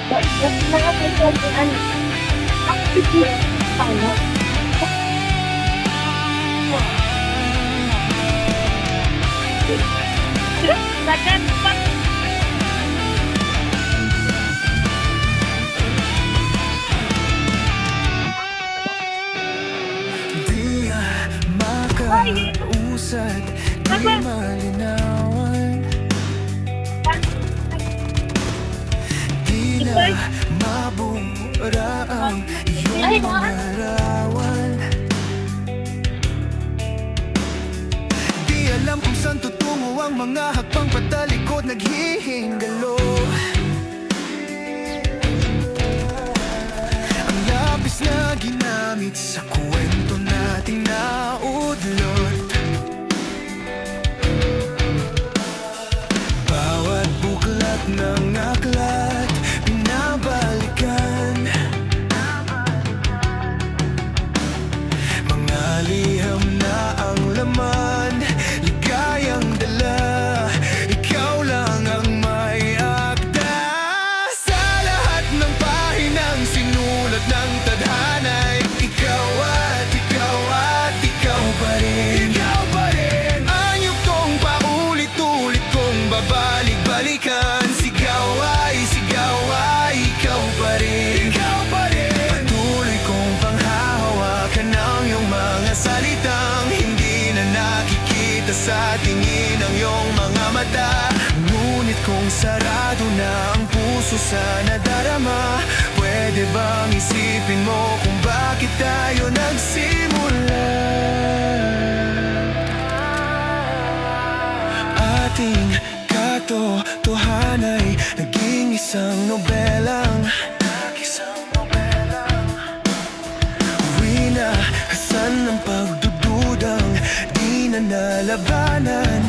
Nakapagpapaan. Paano? Bagan pa. Di makausad, di malinawan, di na mabura ang iyong mga larawan. Di alam kung saan tutungo ang mga hakbang patalikod naghihingalo. Ang lapis na ginamit sa kwento nating naudlot. Bawat buklat ng aklat pinabalikan, mga liham na ang laman, ligayang dala, ikaw lang ang may akda. Sa lahat ng pahinang sinulat ng tadhana'y ikaw at ikaw at ikaw pa rin. Ikaw pa rin. Anyog kong paulit-ulit kong babalik-balikan. Sigaw ay ikaw pa rin. Ikaw pa rin. Patuloy kong panghahawakan ang iyong mga salitang hindi na nakikita sa tingin ng iyong mga mata. Ngunit kung sarado na ang puso sa nadarama, pwede bang isipin mo kung bakit tayo nagsimula? Ating katotohanay naging isang nobelang winahasan ng pagdududang di na nalabanan.